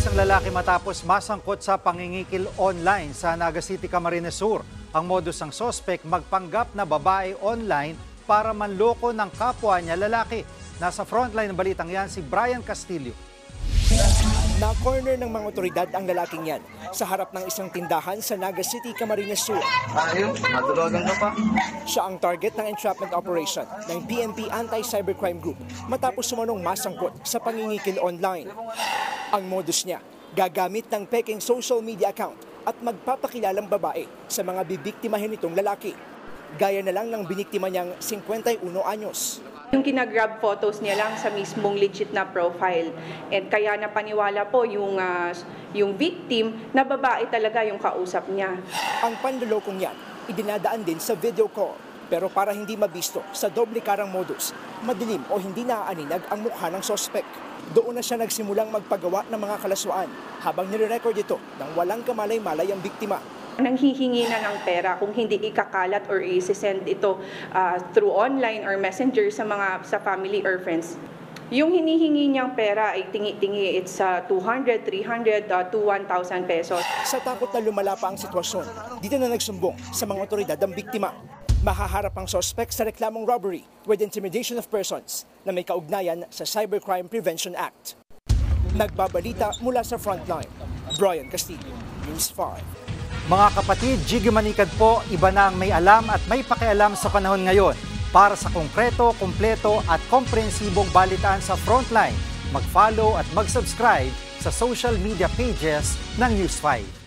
isang lalaki matapos masangkot sa pangingikil online sa Naga City, Camarines Sur. Ang modus ng sospek magpanggap na babae online para manloko ng kapwa niya lalaki. Nasa frontline ng balitang yan si Brian Castillo. Na-corner ng mga otoridad ang lalaking yan sa harap ng isang tindahan sa Naga City, Camarines Sur. Matulagan ka pa. Siya ang target ng entrapment operation ng PNP Anti-Cybercrime Group matapos sumanong masangkot sa pangingikil online. Ang modus niya, gagamit ng peking social media account at magpapakilalang babae sa mga bibiktimahin nitong lalaki. Gaya na lang ng biniktima niyang 51 anyos. Yung kinagrab photos niya lang sa mismong legit na profile. And kaya napaniwala po yung victim na babae talaga yung kausap niya. Ang panlolokong yan, idinadaan din sa video call. Pero para hindi mabisto sa doble karang modus, madilim o hindi naaaninag ang mukha ng sospek. Doon na siya nagsimulang magpagawa ng mga kalaswaan habang nire-record ito ng walang kamalay-malay ang biktima. Nanghihingi na ng pera kung hindi ikakalat or i-send ito through online or messenger sa family or friends. Yung hinihingi niyang pera ay tingi-tingi, it's 200, 300 to 1,000 pesos. Sa takot na lumala pa ang sitwasyon, dito na nagsumbong sa mga otoridad ang biktima. Mahaharap ang suspect sa reklamong robbery with intimidation of persons na may kaugnayan sa Cybercrime Prevention Act. Nagbabalita mula sa frontline, Brian Castillo, News 5. Mga kapatid, Jiggy Manikad po, iba na ang may alam at may pakialam sa panahon ngayon. Para sa konkreto, kumpleto at komprehensibong balitaan sa Frontline, mag-follow at mag-subscribe sa social media pages ng News 5.